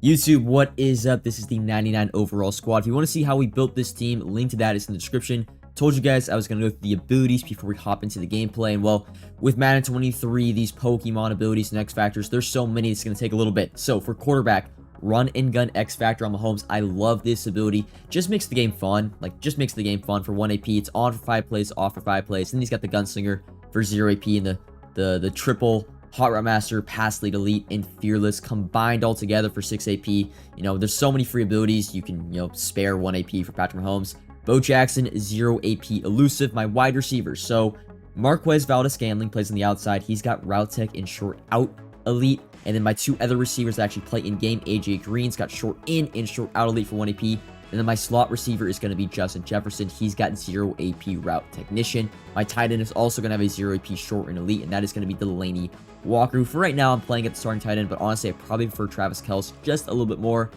YouTube, what is up? This is the 99 overall squad. If you want to see how we built this team, link to that is in the description. Told you guys I was going to go through the abilities before we hop into the gameplay. And well, with Madden 23, these Pokemon abilities and X Factors, there's so many, it's going to take a little bit. So for quarterback, run and gun X Factor on Mahomes. I love this ability. Just makes the game fun. Just makes the game fun for 1 AP. It's on for 5 plays, off for 5 plays. Then he's got the Gunslinger for 0 AP and the triple Hot Route Master, Pass Lead Elite, and Fearless combined all together for 6 AP. You know, there's so many free abilities. You can, spare 1 AP for Patrick Mahomes. Bo Jackson, 0 AP Elusive, my wide receivers. So, Marquez Valdez-Scantling plays on the outside. He's got Route Tech and Short Out Elite. And then my 2 other receivers that actually play in-game, AJ Green's got Short In and Short Out Elite for 1 AP. And then my slot receiver is going to be Justin Jefferson. He's got 0 AP Route Technician. My tight end is also going to have a 0 AP Short and Elite, and that is going to be Delaney Walker, who for right now I'm playing at the starting tight end, but honestly I probably prefer Travis Kelce just a little bit more.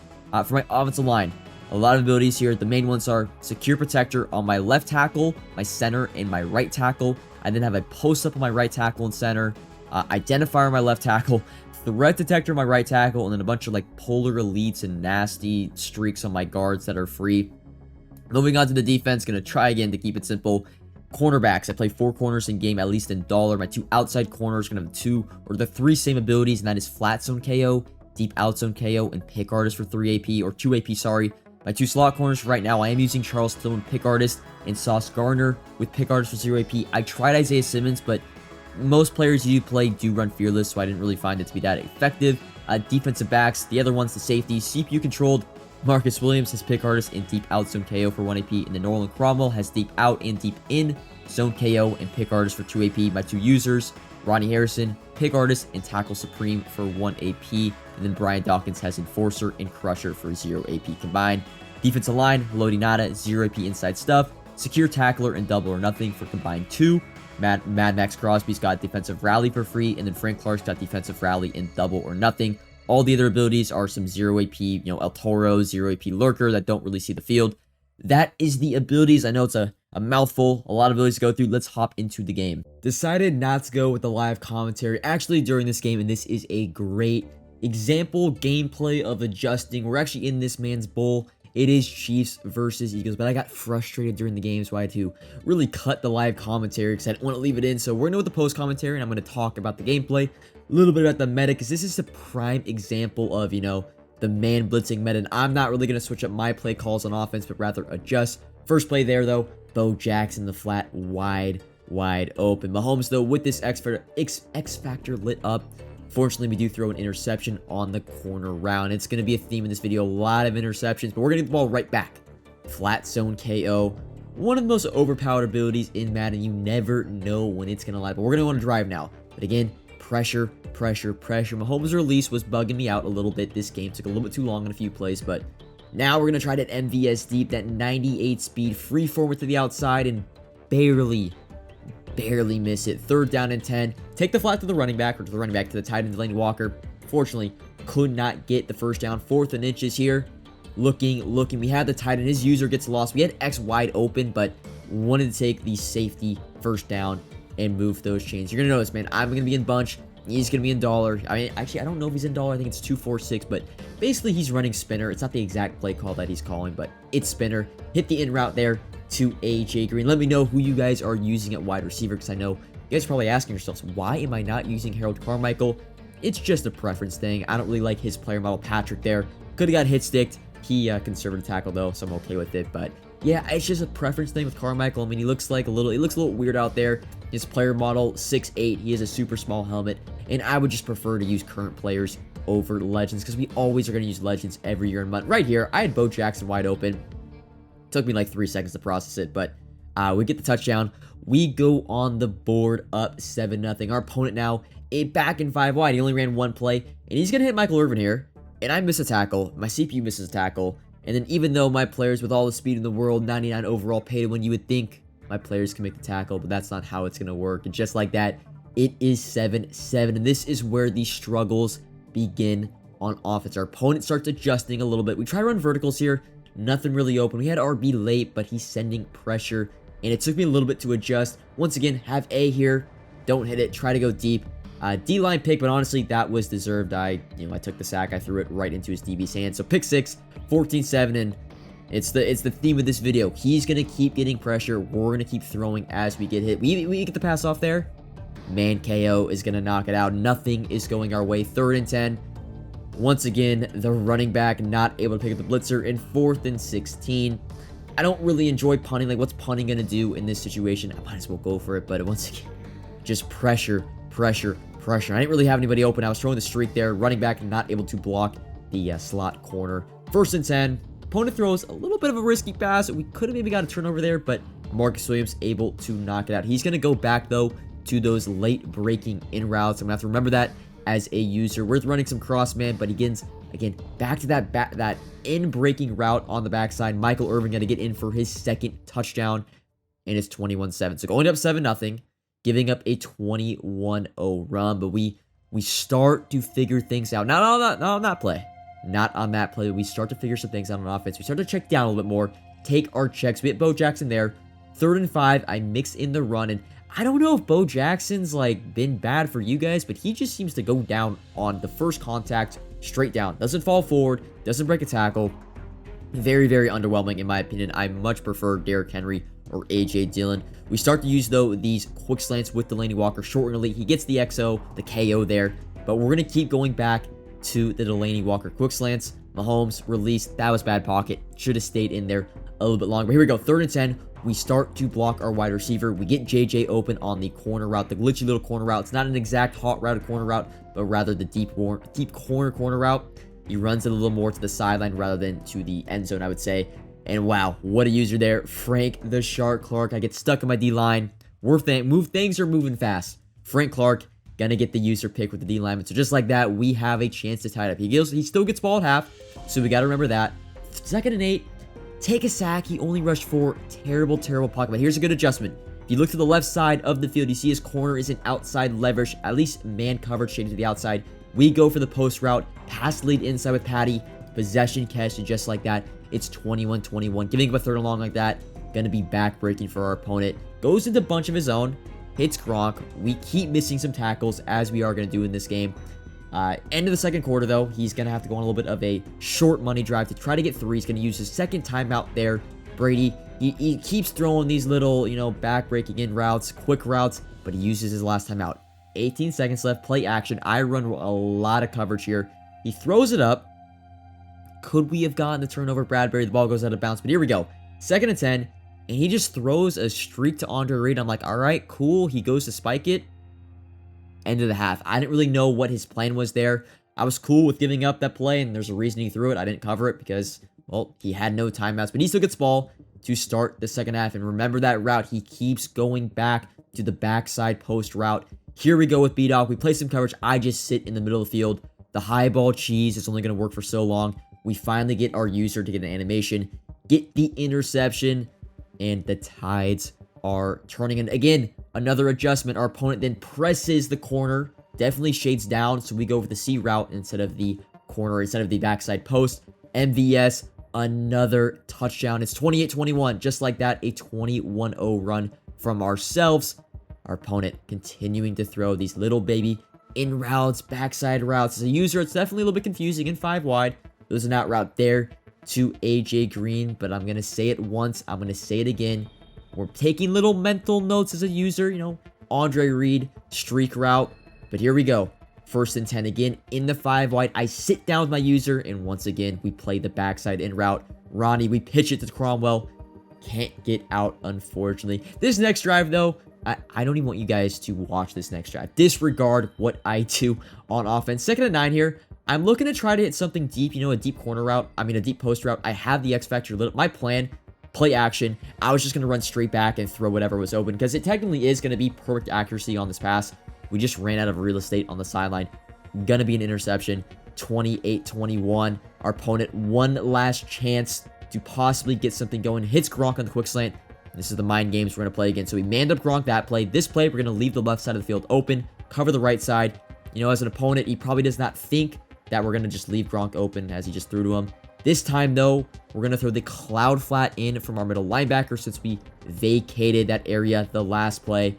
For my offensive line, a lot of abilities here. The main ones are Secure Protector on my left tackle, my center, and my right tackle. I then have a post-up on my right tackle and center, Identifier on my left tackle, Threat Detector on my right tackle, and then a bunch of Polar Elites and nasty streaks on my guards that are free. Moving on to the defense, going to try again to keep it simple. Cornerbacks, I play 4 corners in game, at least in dollar. My 2 outside corners are going to have the 3 same abilities, and that is Flat Zone KO, Deep Out Zone KO, and Pick Artist for 3 AP, or 2 AP, sorry. My 2 slot corners for right now, I am using Charles Tillman, Pick Artist, and Sauce Gardner with Pick Artist for 0 AP. I tried Isaiah Simmons, but most players you play do run Fearless, so I didn't really find it to be that effective. Defensive backs, the other one's the safety, CPU controlled. Marcus Williams has Pick Artist and Deep Out Zone KO for 1 AP, and then Norland Cromwell has Deep Out and Deep In Zone KO and Pick Artist for 2 AP. My 2 users, Ronnie Harrison, Pick Artist, and Tackle Supreme for 1 AP, and then Brian Dawkins has Enforcer and Crusher for 0 AP combined. Defensive line, Lodi Nada, 0 AP Inside Stuff, Secure Tackler, and Double or Nothing for combined 2. Mad Max Crosby's got Defensive Rally for free, and then Frank Clark's got Defensive Rally and Double or Nothing. All the other abilities are some 0 AP, El Toro, 0 AP Lurker that don't really see the field. That is the abilities. I know it's a mouthful, a lot of abilities to go through. Let's hop into the game. Decided not to go with the live commentary actually during this game, and this is a great example gameplay of adjusting. We're actually in this man's bowl. It is Chiefs versus Eagles, but I got frustrated during the game, so I had to really cut the live commentary because I didn't want to leave it in. So we're going to go with the post commentary, and I'm going to talk about the gameplay, a little bit about the meta, because this is a prime example of, the man blitzing meta. And I'm not really going to switch up my play calls on offense, but rather adjust. First play there, though, Bo Jackson, the flat, wide open. Mahomes, though, with this X Factor lit up. Fortunately, we do throw an interception on the corner round. It's going to be a theme in this video, a lot of interceptions, but we're going to get the ball right back. Flat Zone KO. One of the most overpowered abilities in Madden. You never know when it's going to lie, but we're going to want to drive now. But again, pressure. Mahomes' release was bugging me out a little bit this game. Took a little bit too long in a few plays, but now we're going to try that MVS deep, that 98 speed, free forward to the outside, and barely miss it. 3rd down and 10. Take the flat to the running back, or to the running back to the tight end, Delaney Walker. Fortunately, could not get the first down. 4th and inches here. Looking. We had the tight end. His user gets lost. We had X wide open, but wanted to take the safety first down and move those chains. You're going to notice, man, I'm going to be in bunch. He's going to be in dollar. I mean, actually, I don't know if he's in dollar. I think it's 2-4-6, but basically he's running spinner. It's not the exact play call that he's calling, but it's spinner. Hit the in route there to AJ Green. Let me know who you guys are using at wide receiver, because I know you guys are probably asking yourselves, why am I not using Harold Carmichael? It's just a preference thing. I don't really like his player model. Patrick there. Could have got hit sticked. He conservative tackle though, so I'm okay with it. But yeah, it's just a preference thing with Carmichael. I mean, he looks a little weird out there. His player model, 6'8". He has a super small helmet. And I would just prefer to use current players over legends, because we always are going to use legends every year and month. Right here, I had Bo Jackson wide open. Took me like 3 seconds to process it, but we get the touchdown. We go on the board up 7-0. Our opponent now back in 5 wide. He only ran 1 play, and he's going to hit Michael Irvin here. And I miss a tackle. My CPU misses a tackle. And then even though my players with all the speed in the world, 99 overall paid when, you would think my players can make the tackle, but that's not how it's going to work. And just like that, it is 7-7. And this is where the struggles begin on offense. Our opponent starts adjusting a little bit. We try to run verticals here. Nothing really open. We had RB late, but he's sending pressure, and it took me a little bit to adjust. Once again, have A here. Don't hit it. Try to go deep. D-line pick, but honestly, that was deserved. I took the sack. I threw it right into his DB's hand. So pick 6, 14-7, and it's the theme of this video. He's going to keep getting pressure. We're going to keep throwing as we get hit. We get the pass off there. Man KO is going to knock it out. Nothing is going our way. 3rd and 10. Once again, the running back not able to pick up the blitzer in 4th and 16. I don't really enjoy punting. Like, what's punting going to do in this situation? I might as well go for it, but once again, just pressure. I didn't really have anybody open. I was throwing the streak there. Running back not able to block the slot corner. 1st and 10. Opponent throws a little bit of a risky pass. We could have maybe got a turnover there, but Marcus Williams able to knock it out. He's going to go back, though, to those late breaking in routes. I'm going to have to remember that as a user. We're running some cross man, but he gets, again, back to that in breaking route on the backside. Michael Irvin going to get in for his 2nd touchdown, and it's 21-7. So going up 7-0. Giving up a 21-0 run, but we start to figure things out. Not on that play. Not on that play. We start to figure some things out on offense. We start to check down a little bit more. Take our checks. We hit Bo Jackson there. 3rd and 5. I mix in the run, and I don't know if Bo Jackson's been bad for you guys, but he just seems to go down on the first contact, straight down. Doesn't fall forward. Doesn't break a tackle. Very, very underwhelming in my opinion. I much prefer Derrick Henry or A.J. Dillon. We start to use, though, these quick slants with Delaney Walker. Short and elite. He gets the XO, the KO there. But we're going to keep going back to the Delaney Walker quick slants. Mahomes released. That was bad pocket. Should have stayed in there a little bit longer. But here we go. 3rd and 10. We start to block our wide receiver. We get JJ open on the corner route, the glitchy little corner route. It's not an exact hot routed corner route, but rather the deep corner route. He runs it a little more to the sideline rather than to the end zone, I would say. And wow, what a user there. Frank the Shark Clark. I get stuck in my D-line. Things are moving fast. Frank Clark gonna get the user pick with the D-lineman. So just like that, we have a chance to tie it up. He still gets ball at half, so we got to remember that. 2nd and 8. Take a sack. He only rushed 4. Terrible pocket. But here's a good adjustment. If you look to the left side of the field, you see his corner is an outside leverage, at least man coverage shaded to the outside. We go for the post route, pass lead inside with Patty, possession catch, and just like that, it's 21-21. Giving up a 3rd and long like that, gonna be back-breaking for our opponent. Goes into a bunch of his own, hits Gronk. We keep missing some tackles, as we are gonna do in this game. End of the 2nd quarter, though, he's gonna have to go on a little bit of a short money drive to try to get 3. He's gonna use his 2nd timeout there. Brady, he keeps throwing these little, back-breaking in routes, quick routes, but he uses his last timeout. 18 seconds left, play action. I run a lot of coverage here. He throws it up. Could we have gotten the turnover? Bradbury, the ball goes out of bounds, but here we go. 2nd and 10, and he just throws a streak to Andre Reed. I'm like, all right, cool. He goes to spike it. End of the half. I didn't really know what his plan was there. I was cool with giving up that play, and there's a reason he threw it. I didn't cover it because, well, he had no timeouts, but he still gets ball to start the 2nd half. And remember that route. He keeps going back to the backside post route. Here we go with B-Dog. We play some coverage. I just sit in the middle of the field. The high ball cheese is only going to work for so long. We finally get our user to get an animation, get the interception, and the tides are turning. And again, another adjustment. Our opponent then presses the corner, definitely shades down, so we go for the C route instead of the corner, instead of the backside post. MVS, another touchdown. It's 28-21, just like that, a 21-0 run from ourselves. Our opponent continuing to throw these little baby in routes, backside routes. As a user, it's definitely a little bit confusing in 5 wide. There's an out route there to AJ Green, but I'm going to say it once. I'm going to say it again. We're taking little mental notes as a user, Andre Reed, streak route. But here we go. 1st and 10 again in the 5 wide. I sit down with my user, and once again, we play the backside in route. Ronnie, we pitch it to Cromwell. Can't get out, unfortunately. This next drive, though, I don't even want you guys to watch this next drive. Disregard what I do on offense. 2nd and 9 here. I'm looking to try to hit something deep, a deep corner route. I mean, a deep post route. I have the X Factor. My plan, play action. I was just going to run straight back and throw whatever was open because it technically is going to be perfect accuracy on this pass. We just ran out of real estate on the sideline. Going to be an interception. 28-21. Our opponent, one last chance to possibly get something going. Hits Gronk on the quick slant. This is the mind games we're going to play again. So we manned up Gronk that play. This play, we're going to leave the left side of the field open, cover the right side. As an opponent, he probably does not think that we're going to just leave Gronk open as he just threw to him. This time, though, we're going to throw the cloud flat in from our middle linebacker since we vacated that area the last play.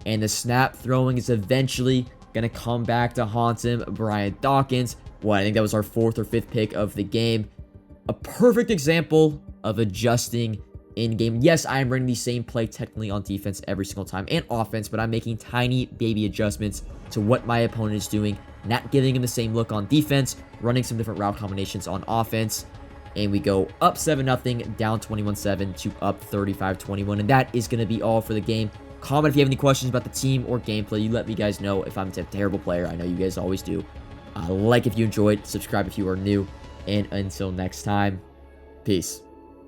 And the snap throwing is eventually Gonna come back to haunt him. Brian Dawkins. What, I think that was our 4th or 5th pick of the game. A perfect example of adjusting in-game. Yes, I am running the same play technically on defense every single time and offense, but I'm making tiny baby adjustments to what my opponent is doing, not giving him the same look on defense, running some different route combinations on offense, and we go up 7-0, down 21-7 to up 35-21, and that is going to be all for the game. Comment if you have any questions about the team or gameplay. You let me guys know if I'm a terrible player. I know you guys always do. Like if you enjoyed, subscribe if you are new, and until next time, peace.